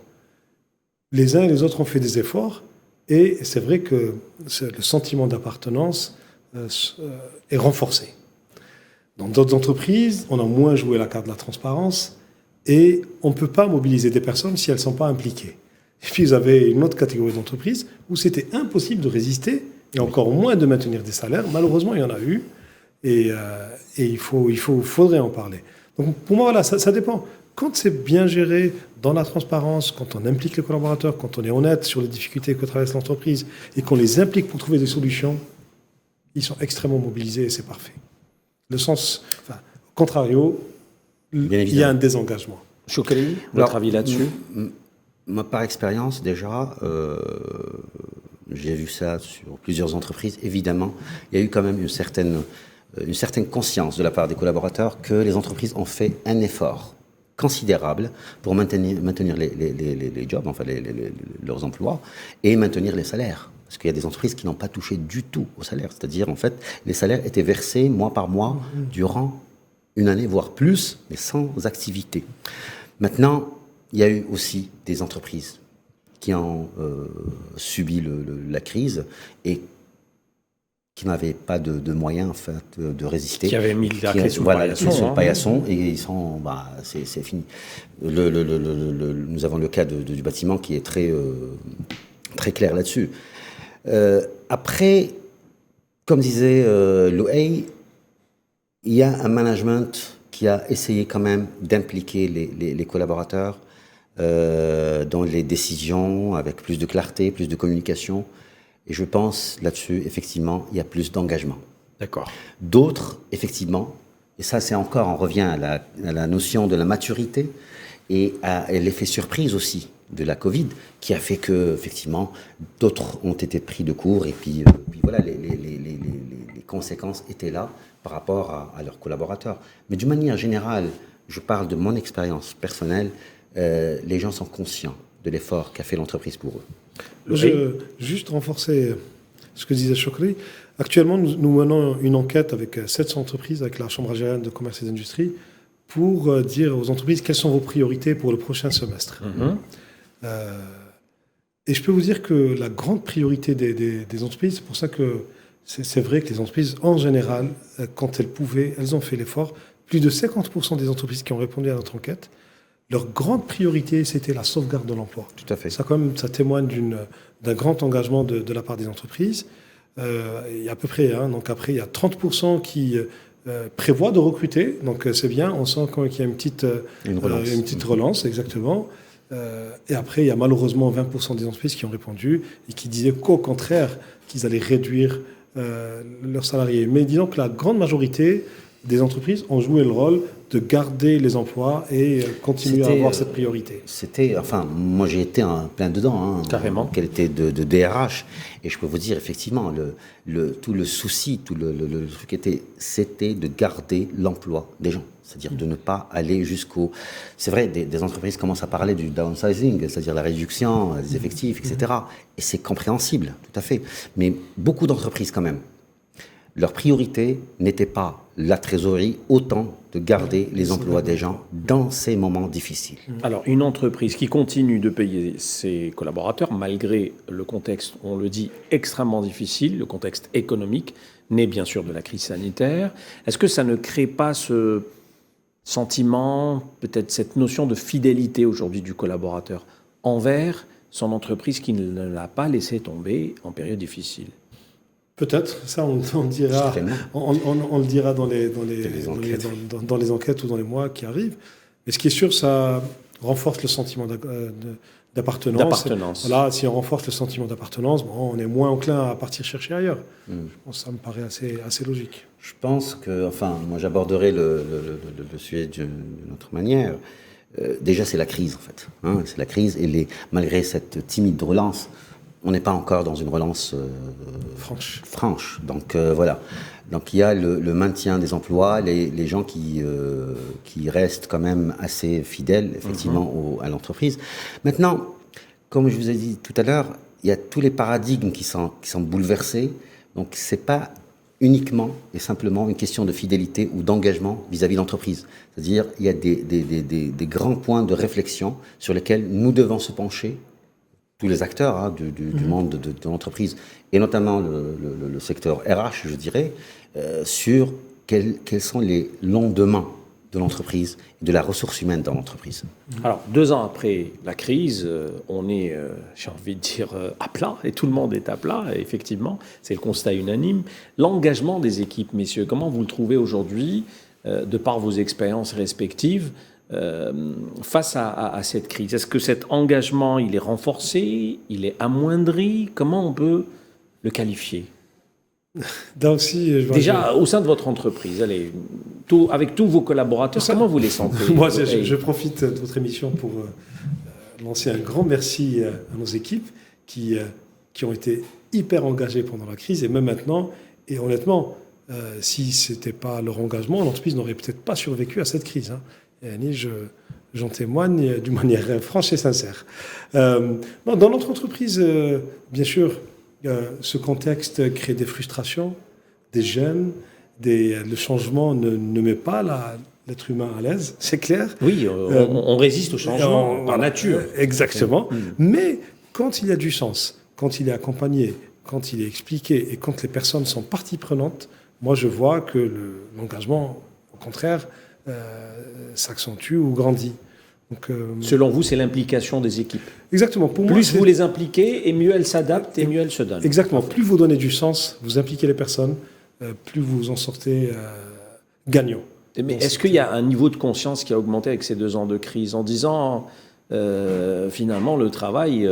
[SPEAKER 2] Les uns et les autres ont fait des efforts et c'est vrai que le sentiment d'appartenance est renforcé. Dans d'autres entreprises, on a moins joué la carte de la transparence et on ne peut pas mobiliser des personnes si elles ne sont pas impliquées. Et puis vous avez une autre catégorie d'entreprises où c'était impossible de résister et encore moins de maintenir des salaires. Malheureusement, il y en a eu et il faudrait en parler. Donc pour moi, voilà, ça dépend. Quand c'est bien géré dans la transparence, quand on implique les collaborateurs, quand on est honnête sur les difficultés que traverse l'entreprise et qu'on les implique pour trouver des solutions, ils sont extrêmement mobilisés et c'est parfait. Au contrario, il y a un désengagement.
[SPEAKER 1] Chokri, votre avis là-dessus?
[SPEAKER 3] Moi, par expérience, déjà, j'ai vu ça sur plusieurs entreprises. Évidemment, il y a eu quand même une certaine conscience de la part des collaborateurs que les entreprises ont fait un effort considérable pour maintenir les jobs, enfin leurs emplois, et maintenir les salaires. Parce qu'il y a des entreprises qui n'ont pas touché du tout au salaire. C'est-à-dire, en fait, les salaires étaient versés mois par mois durant une année, voire plus, mais sans activité. Maintenant, il y a eu aussi des entreprises qui ont subi la crise et qui n'avaient pas de moyens en fait, de résister.
[SPEAKER 1] Qui avaient mis la clé sous le
[SPEAKER 3] paillasson et ils sont, c'est fini. Nous avons le cas du bâtiment qui est très clair là-dessus. Après, comme disait Louay, il y a un management qui a essayé quand même d'impliquer les collaborateurs dans les décisions avec plus de clarté, plus de communication. Et je pense là-dessus, effectivement, il y a plus d'engagement.
[SPEAKER 1] D'accord.
[SPEAKER 3] D'autres, effectivement, et ça c'est encore, on revient à la notion de la maturité et à l'effet surprise aussi de la Covid, qui a fait que, effectivement, d'autres ont été pris de court et puis voilà, les conséquences étaient là par rapport à leurs collaborateurs. Mais d'une manière générale, je parle de mon expérience personnelle, les gens sont conscients de l'effort qu'a fait l'entreprise pour eux.
[SPEAKER 2] Juste renforcer ce que disait Chokri. Actuellement, nous menons une enquête avec 700 entreprises, avec la Chambre algérienne de commerce et d'industrie, pour dire aux entreprises quelles sont vos priorités pour le prochain semestre. Et je peux vous dire que la grande priorité des entreprises, c'est pour ça que c'est vrai que les entreprises, en général, quand elles pouvaient, elles ont fait l'effort. Plus de 50% des entreprises qui ont répondu à notre enquête, leur grande priorité, c'était la sauvegarde de l'emploi.
[SPEAKER 3] Tout à fait.
[SPEAKER 2] Ça, quand même, ça témoigne d'un grand engagement de la part des entreprises. Il y a à peu près, donc après, il y a 30% qui prévoient de recruter. Donc c'est bien, on sent qu'il y a une petite relance, exactement. Et après, il y a malheureusement 20% des entreprises qui ont répondu et qui disaient qu'au contraire, qu'ils allaient réduire leurs salariés. Mais disons que la grande majorité des entreprises ont joué le rôle de garder les emplois et continuer à avoir cette priorité.
[SPEAKER 3] Moi j'ai été en plein dedans,
[SPEAKER 1] carrément.
[SPEAKER 3] Quel était de DRH, et je peux vous dire effectivement, tout le souci, tout le truc c'était de garder l'emploi des gens, c'est-à-dire de ne pas aller jusqu'au... C'est vrai, des entreprises commencent à parler du downsizing, c'est-à-dire la réduction des effectifs, etc. Et c'est compréhensible, tout à fait. Mais beaucoup d'entreprises quand même, leur priorité n'était pas la trésorerie, autant de garder les emplois des gens dans ces moments difficiles.
[SPEAKER 1] Alors, une entreprise qui continue de payer ses collaborateurs, malgré le contexte, on le dit, extrêmement difficile, le contexte économique, né bien sûr de la crise sanitaire, est-ce que ça ne crée pas ce sentiment, peut-être cette notion de fidélité aujourd'hui du collaborateur envers son entreprise qui ne l'a pas laissé tomber en période difficile ?
[SPEAKER 2] Peut-être, ça on dira, on le dira dans les enquêtes ou dans les mois qui arrivent. Mais ce qui est sûr, ça renforce le sentiment d'appartenance. Voilà, si on renforce le sentiment d'appartenance, on est moins enclin à partir chercher ailleurs. Je pense que ça me paraît assez logique.
[SPEAKER 3] Je pense que, moi j'aborderai le sujet d'une autre manière. Déjà c'est la crise en fait. C'est la crise et malgré cette timide relance, on n'est pas encore dans une relance franche. Donc voilà. Donc il y a le maintien des emplois, les gens qui restent quand même assez fidèles effectivement à l'entreprise. Maintenant, comme je vous ai dit tout à l'heure, il y a tous les paradigmes qui sont bouleversés. Donc c'est pas uniquement et simplement une question de fidélité ou d'engagement vis-à-vis de l'entreprise. C'est-à-dire il y a des grands points de réflexion sur lesquels nous devons se pencher, tous les acteurs du monde de l'entreprise, et notamment le secteur RH, je dirais, sur quels sont les lendemains de l'entreprise et de la ressource humaine dans l'entreprise.
[SPEAKER 1] Alors, 2 ans après la crise, on est, j'ai envie de dire, à plat, et tout le monde est à plat, et effectivement, c'est le constat unanime. L'engagement des équipes, messieurs, comment vous le trouvez aujourd'hui, de par vos expériences respectives, face à cette crise? Est-ce que cet engagement, il est renforcé, il est amoindri? Comment on peut le qualifier?
[SPEAKER 2] Là aussi,
[SPEAKER 1] Déjà, au sein de votre entreprise, allez, avec tous vos collaborateurs, comment vous les sentez?
[SPEAKER 2] Moi, je profite de votre émission pour lancer un grand merci à nos équipes qui ont été hyper engagées pendant la crise et même maintenant. Et honnêtement, si ce n'était pas leur engagement, l'entreprise n'aurait peut-être pas survécu à cette crise. Hein. Et j'en témoigne d'une manière franche et sincère. Dans notre entreprise, bien sûr, ce contexte crée des frustrations, des gênes, le changement ne met pas l'être humain à l'aise, c'est clair.
[SPEAKER 1] Oui, on résiste au changement par nature.
[SPEAKER 2] Exactement. Mais quand il y a du sens, quand il est accompagné, quand il est expliqué et quand les personnes sont partie prenante, moi je vois que l'engagement, au contraire, s'accentue ou grandit. Donc,
[SPEAKER 1] selon vous, c'est l'implication des équipes.
[SPEAKER 2] Exactement. Pour moi,
[SPEAKER 1] plus vous les impliquez, et mieux elles s'adaptent, et mieux elles se donnent.
[SPEAKER 2] Exactement. Plus vous donnez du sens, vous impliquez les personnes, plus vous en sortez gagnant.
[SPEAKER 1] Mais est-ce qu'il y a un niveau de conscience qui a augmenté avec ces 2 ans de crise, en disant, finalement, le travail,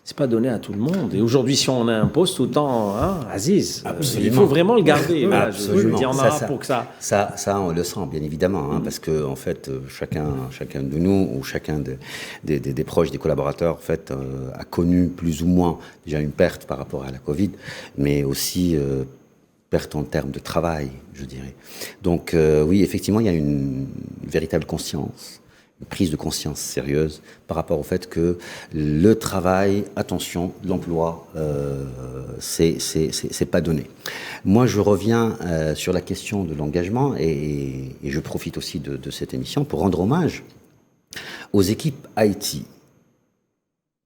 [SPEAKER 1] c'est pas donné à tout le monde. Et aujourd'hui, si on a un poste, autant, Aziz, il faut vraiment le garder. Voilà, je dis en arabe pour que ça...
[SPEAKER 3] Ça, on le sent, bien évidemment, parce que, en fait, chacun de nous, ou chacun des proches, des collaborateurs, en fait, a connu plus ou moins déjà une perte par rapport à la Covid, mais aussi perte en termes de travail, je dirais. Donc, oui, effectivement, il y a une véritable conscience, une prise de conscience sérieuse par rapport au fait que le travail, attention, l'emploi, c'est pas donné. Moi, je reviens sur la question de l'engagement et je profite aussi de cette émission pour rendre hommage aux équipes IT.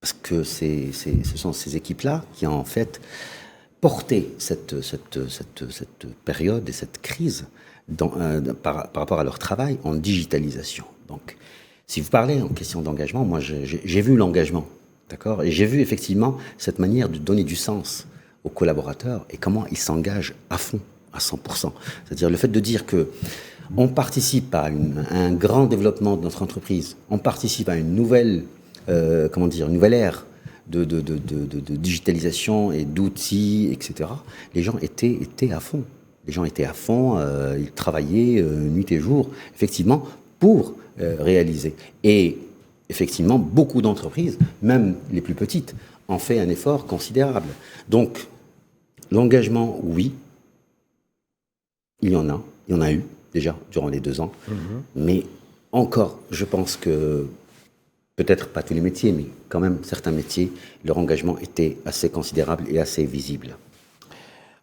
[SPEAKER 3] Parce que ce sont ces équipes-là qui ont en fait porté cette période et cette crise par rapport à leur travail en digitalisation. Donc, si vous parlez en question d'engagement, moi j'ai vu l'engagement, d'accord, et j'ai vu effectivement cette manière de donner du sens aux collaborateurs et comment ils s'engagent à fond, à 100%. C'est-à-dire le fait de dire que on participe à un grand développement de notre entreprise, on participe à une nouvelle, une nouvelle ère de digitalisation et d'outils, etc. Les gens étaient à fond. Les gens étaient à fond, ils travaillaient nuit et jour, effectivement, pour réaliser. Et effectivement, beaucoup d'entreprises, même les plus petites, ont fait un effort considérable. Donc, l'engagement, oui, il y en a eu déjà durant les 2 ans, mais encore, je pense que peut-être pas tous les métiers, mais quand même certains métiers, leur engagement était assez considérable et assez visible.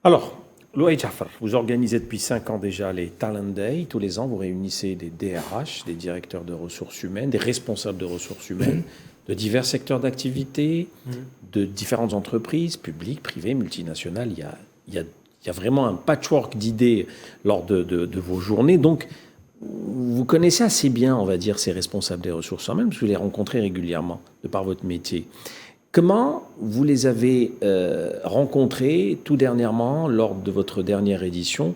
[SPEAKER 1] Alors, Louaï Jafar, vous organisez depuis 5 ans déjà les Talent Day. Tous les ans, vous réunissez des DRH, des directeurs de ressources humaines, des responsables de ressources humaines, de divers secteurs d'activité, de différentes entreprises, publiques, privées, multinationales. Il y a vraiment un patchwork d'idées lors de vos journées. Donc, vous connaissez assez bien, on va dire, ces responsables des ressources humaines, parce que vous les rencontrez régulièrement, de par votre métier. Comment vous les avez rencontrés tout dernièrement, lors de votre dernière édition?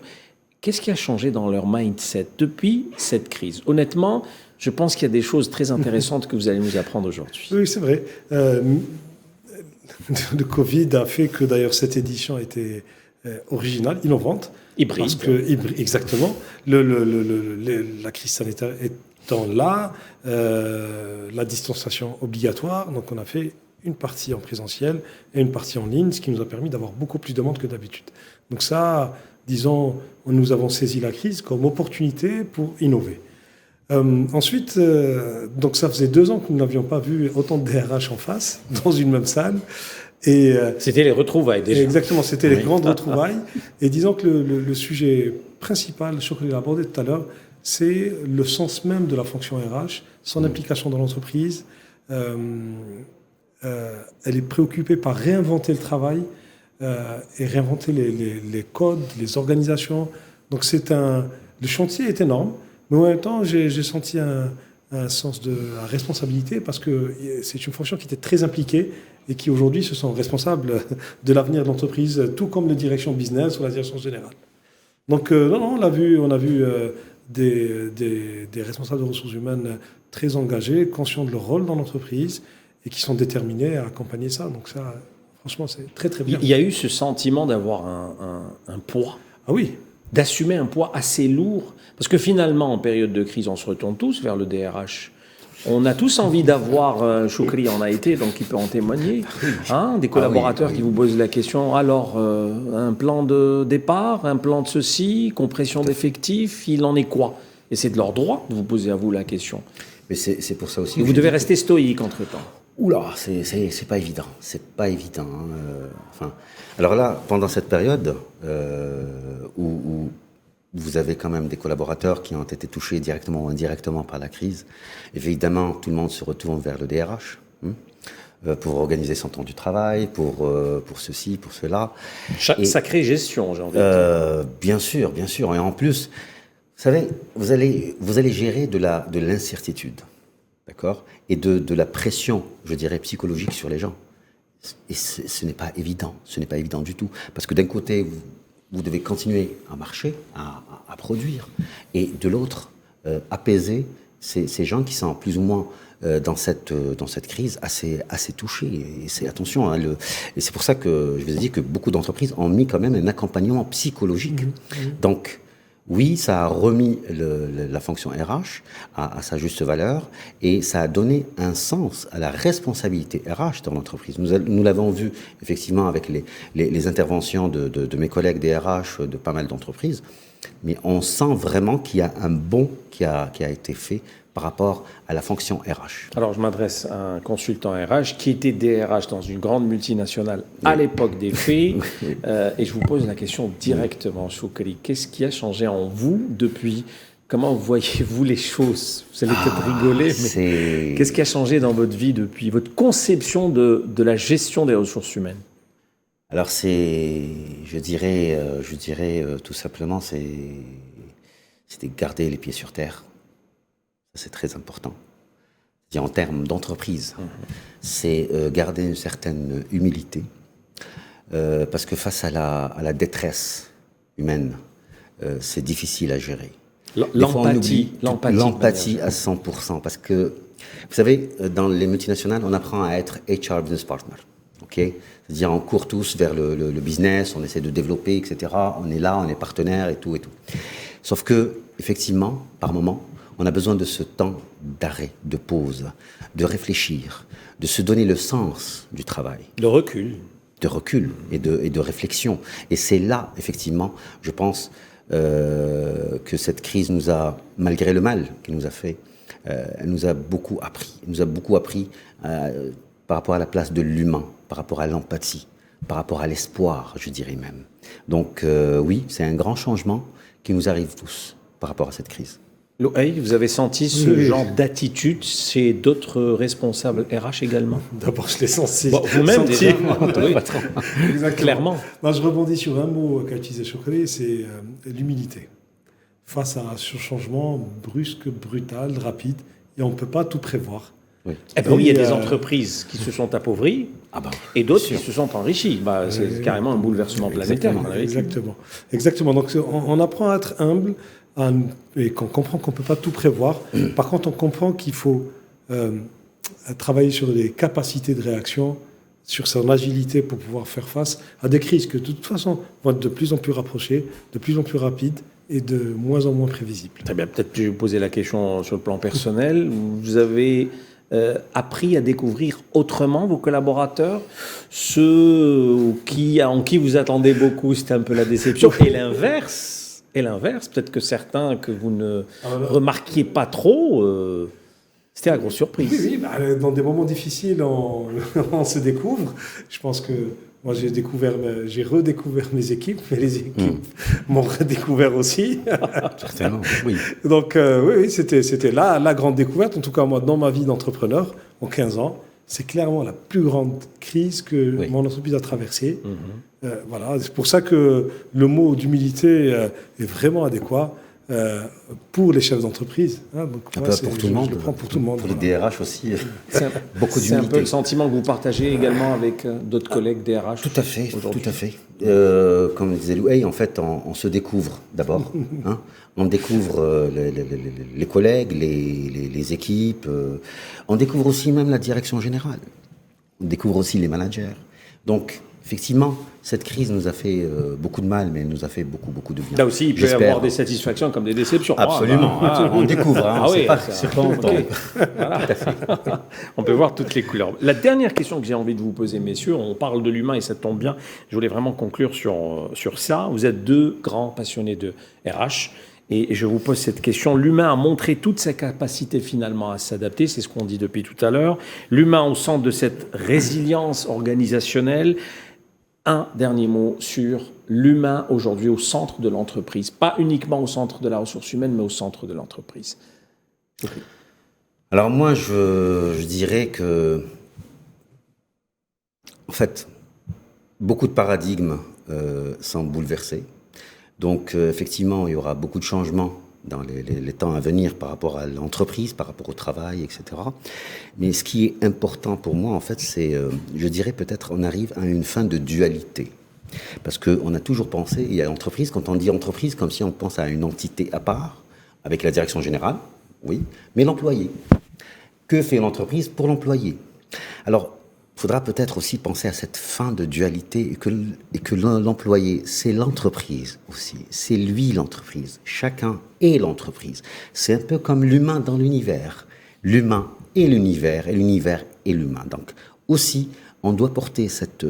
[SPEAKER 1] Qu'est-ce qui a changé dans leur mindset depuis cette crise? Honnêtement, je pense qu'il y a des choses très intéressantes que vous allez nous apprendre aujourd'hui.
[SPEAKER 2] Oui, c'est vrai. Le Covid a fait que d'ailleurs cette édition était originale, innovante.
[SPEAKER 1] Hybride.
[SPEAKER 2] Parce que, exactement. La crise sanitaire étant là, la distanciation obligatoire, donc on a fait une partie en présentiel et une partie en ligne, ce qui nous a permis d'avoir beaucoup plus de monde que d'habitude. Donc ça, disons, nous avons saisi la crise comme opportunité pour innover. Ensuite, donc ça faisait 2 ans que nous n'avions pas vu autant de DRH en face, dans une même salle. Et
[SPEAKER 1] c'était les retrouvailles déjà.
[SPEAKER 2] Exactement, c'était les grandes retrouvailles. Et disons que le sujet principal, je crois que je l'ai abordé tout à l'heure, c'est le sens même de la fonction RH, son implication dans l'entreprise. Elle est préoccupée par réinventer le travail et réinventer les codes, les organisations. Donc le chantier est énorme, mais en même temps, j'ai senti un sens de la responsabilité parce que c'est une fonction qui était très impliquée et qui aujourd'hui se sont responsables de l'avenir de l'entreprise, tout comme la direction business ou la direction générale. Donc on a vu des responsables de ressources humaines très engagés, conscients de leur rôle dans l'entreprise et qui sont déterminés à accompagner ça. Donc ça, Franchement, c'est très très bien.
[SPEAKER 1] Il y a eu ce sentiment d'avoir un poids,
[SPEAKER 2] Ah oui,
[SPEAKER 1] d'assumer un poids assez lourd. Parce que finalement, en période de crise, on se retourne tous vers le DRH. On a tous envie d'avoir, Choukri en a été, donc il peut en témoigner, hein, des collaborateurs qui vous posent la question, alors, un plan de départ, un plan de ceci, compression d'effectifs, il en est quoi? Et c'est de leur droit de vous poser à vous la question.
[SPEAKER 3] Mais c'est pour ça aussi.
[SPEAKER 1] Et vous devez rester stoïque entre-temps.
[SPEAKER 3] Oula, c'est pas évident. C'est pas évident. Enfin, alors là, pendant cette période où vous avez quand même des collaborateurs qui ont été touchés directement ou indirectement par la crise, évidemment, tout le monde se retourne vers le DRH pour organiser son temps du travail, pour ceci, pour cela.
[SPEAKER 1] Sacrée gestion, j'ai envie de dire.
[SPEAKER 3] Bien sûr, bien sûr. Et en plus, vous savez, vous allez gérer de l'incertitude. D'accord ? Et de la pression, je dirais, psychologique sur les gens. Et ce n'est pas évident. Ce n'est pas évident du tout. Parce que d'un côté, vous devez continuer à marcher, à produire. Et de l'autre, apaiser ces gens qui sont plus ou moins dans cette crise assez touchés. Et c'est, attention, hein, et c'est pour ça que je vous ai dit que beaucoup d'entreprises ont mis quand même un accompagnement psychologique. Donc, oui, ça a remis la fonction RH à sa juste valeur et ça a donné un sens à la responsabilité RH dans l'entreprise. Nous l'avons vu effectivement avec les interventions de mes collègues des RH de pas mal d'entreprises, mais on sent vraiment qu'il y a un bond qui a été fait par rapport à la fonction RH.
[SPEAKER 1] Alors, je m'adresse à un consultant RH qui était DRH dans une grande multinationale à l'époque des faits. Et je vous pose la question directement, Choukri. Qu'est-ce qui a changé en vous depuis? Comment voyez-vous les choses? Vous allez peut-être rigoler, mais qu'est-ce qui a changé dans votre vie depuis votre conception de la gestion des ressources humaines?
[SPEAKER 3] Alors, je dirais tout simplement, c'était garder les pieds sur terre. C'est très important. En termes d'entreprise, c'est garder une certaine humilité, parce que face à la détresse humaine, c'est difficile à gérer.
[SPEAKER 1] L'empathie
[SPEAKER 3] à 100%, parce que, vous savez, dans les multinationales, on apprend à être HR business partner. Okay, c'est-à-dire on court tous vers le business, on essaie de développer, etc. On est là, on est partenaire et tout et tout. Sauf que, effectivement, par moment, on a besoin de ce temps d'arrêt, de pause, de réfléchir, de se donner le sens du travail.
[SPEAKER 1] De recul.
[SPEAKER 3] De recul et de réflexion. Et c'est là, effectivement, je pense que cette crise nous a, malgré le mal qu'elle nous a fait, elle nous a beaucoup appris. Elle nous a beaucoup appris par rapport à la place de l'humain, par rapport à l'empathie, par rapport à l'espoir, je dirais même. Donc oui, c'est un grand changement qui nous arrive tous par rapport à cette crise.
[SPEAKER 1] Louhaï, vous avez senti ce genre d'attitude chez d'autres responsables RH également?
[SPEAKER 2] D'abord, je l'ai senti.
[SPEAKER 1] Bon, vous-même, déjà. Oui,
[SPEAKER 2] Exactement.
[SPEAKER 1] Clairement.
[SPEAKER 2] Non, je rebondis sur un mot qu'a utilisé Choukri, c'est l'humilité. Face à ce changement brusque, brutal, rapide, et on ne peut pas tout prévoir.
[SPEAKER 3] Oui.
[SPEAKER 1] Eh ben oui, il y a des entreprises qui se sont appauvries et d'autres qui se sont enrichies. C'est carrément un bouleversement planétaire.
[SPEAKER 2] Exactement. Donc, on apprend à être humble et qu'on comprend qu'on ne peut pas tout prévoir. Par contre, on comprend qu'il faut travailler sur les capacités de réaction, sur son agilité pour pouvoir faire face à des crises que de toute façon vont être de plus en plus rapprochées, de plus en plus rapides et de moins en moins prévisibles.
[SPEAKER 1] Très bien. Peut-être que je vais vous poser la question sur le plan personnel. Vous avez appris à découvrir autrement vos collaborateurs, ceux en qui vous attendez beaucoup, c'était un peu la déception, et l'inverse, peut-être que certains que vous ne remarquiez pas trop, c'était la grosse surprise.
[SPEAKER 2] Oui, dans des moments difficiles, on se découvre. Je pense que moi, j'ai redécouvert mes équipes, mais les équipes m'ont redécouvert aussi.
[SPEAKER 3] Certainement, oui.
[SPEAKER 2] Donc, oui, c'était la grande découverte. En tout cas, moi, dans ma vie d'entrepreneur, en 15 ans, c'est clairement la plus grande crise que mon entreprise a traversée. Voilà, c'est pour ça que le mot d'humilité est vraiment adéquat pour les chefs d'entreprise. Hein, donc,
[SPEAKER 3] pour tout le monde.
[SPEAKER 2] Je le prends pour tout le monde.
[SPEAKER 3] Pour les DRH aussi, beaucoup d'humilité.
[SPEAKER 1] C'est un peu le sentiment que vous partagez également avec d'autres collègues DRH.
[SPEAKER 3] Tout à fait, tout à fait. Comme disait Louhaï, en fait, on se découvre d'abord. Hein, on découvre les collègues, les équipes. On découvre aussi même la direction générale. On découvre aussi les managers. Donc, effectivement, cette crise nous a fait beaucoup de mal, mais elle nous a fait beaucoup de bien.
[SPEAKER 1] Là aussi, il peut y avoir des satisfactions comme des déceptions.
[SPEAKER 3] Absolument. On découvre. C'est pas
[SPEAKER 1] okay. Voilà. On peut voir toutes les couleurs. La dernière question que j'ai envie de vous poser, messieurs, on parle de l'humain et ça tombe bien. Je voulais vraiment conclure sur ça. Vous êtes deux grands passionnés de RH. Et je vous pose cette question. L'humain a montré toute sa capacité finalement à s'adapter. C'est ce qu'on dit depuis tout à l'heure. L'humain au centre de cette résilience organisationnelle. Un dernier mot sur l'humain aujourd'hui au centre de l'entreprise. Pas uniquement au centre de la ressource humaine, mais au centre de l'entreprise.
[SPEAKER 3] Alors moi, je dirais que, en fait, beaucoup de paradigmes sont bouleversés. Donc effectivement, il y aura beaucoup de changements dans les temps à venir par rapport à l'entreprise, par rapport au travail, etc. Mais ce qui est important pour moi, en fait, c'est, je dirais peut-être, on arrive à une fin de dualité. Parce qu'on a toujours pensé, il y a l'entreprise, quand on dit entreprise, comme si on pense à une entité à part, avec la direction générale, oui, mais l'employé. Que fait l'entreprise pour l'employé? Alors, il faudra peut-être aussi penser à cette fin de dualité et que l'employé, c'est l'entreprise aussi. C'est lui l'entreprise. Chacun est l'entreprise. C'est un peu comme l'humain dans l'univers. L'humain est l'univers et l'univers est l'humain. Donc aussi, on doit porter cette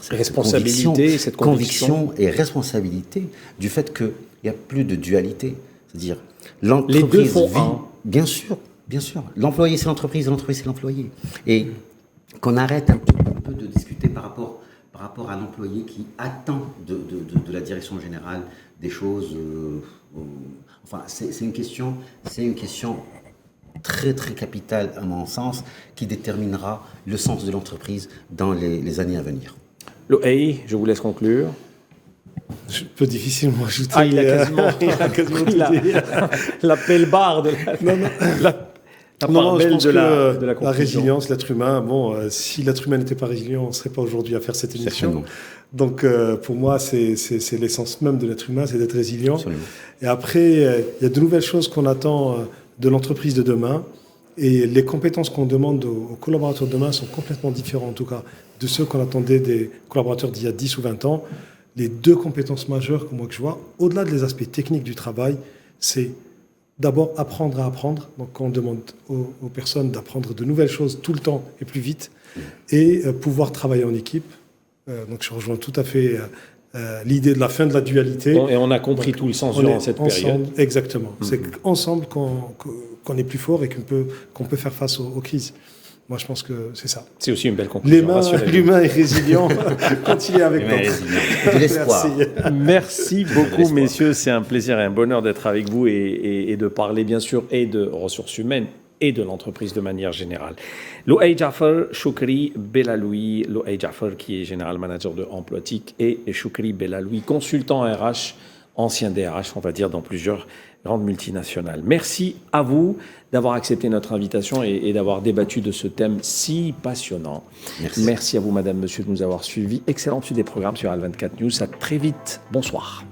[SPEAKER 1] responsabilité, cette
[SPEAKER 3] conviction et responsabilité du fait qu'il n'y a plus de dualité. C'est-à-dire, l'entreprise
[SPEAKER 1] les deux font un.
[SPEAKER 3] Bien sûr. L'employé, c'est l'entreprise, l'employé, c'est l'employé. Et qu'on arrête un peu de discuter par rapport à l'employé qui attend de la direction générale des choses. Enfin, c'est une question très très capitale à mon sens qui déterminera le sens de l'entreprise dans les années à venir.
[SPEAKER 1] Loay, je vous laisse conclure.
[SPEAKER 2] Je peux difficilement ajouter.
[SPEAKER 1] Ah, il a quasiment la pelle barre de
[SPEAKER 2] Non, je pense que la résilience, l'être humain, si l'être humain n'était pas résilient, on ne serait pas aujourd'hui à faire cette émission. Donc, pour moi, c'est l'essence même de l'être humain, c'est d'être résilient.
[SPEAKER 3] Absolument.
[SPEAKER 2] Et après, il y a de nouvelles choses qu'on attend de l'entreprise de demain. Et les compétences qu'on demande aux collaborateurs de demain sont complètement différentes, en tout cas, de ceux qu'on attendait des collaborateurs d'il y a 10 ou 20 ans. Les deux compétences majeures que je vois, au-delà des aspects techniques du travail, c'est d'abord apprendre à apprendre. Donc, on demande aux personnes d'apprendre de nouvelles choses tout le temps et plus vite, et pouvoir travailler en équipe. Donc, je rejoins tout à fait l'idée de la fin de la dualité.
[SPEAKER 1] Et on a compris tout le sens durant cette période.
[SPEAKER 2] Exactement. C'est ensemble qu'on est plus fort et qu'on peut faire face aux crises. Moi, je pense que c'est ça.
[SPEAKER 1] C'est aussi une belle conclusion.
[SPEAKER 2] L'humain est résilient quand il est avec nous.
[SPEAKER 3] De l'espoir.
[SPEAKER 1] Merci beaucoup, messieurs. C'est un plaisir et un bonheur d'être avec vous et de parler, bien sûr, et de ressources humaines et de l'entreprise de manière générale. Loay Jaffer, Choukri Belaloui, Loay Jaffer qui est général manager de Emploitique et Choukri Belaloui, consultant RH, ancien DRH, on va dire, dans plusieurs grandes multinationales. Merci à vous d'avoir accepté notre invitation et d'avoir débattu de ce thème si passionnant. Merci à vous, madame, monsieur, de nous avoir suivis. Excellente suite des programmes sur Al24 News. À très vite. Bonsoir.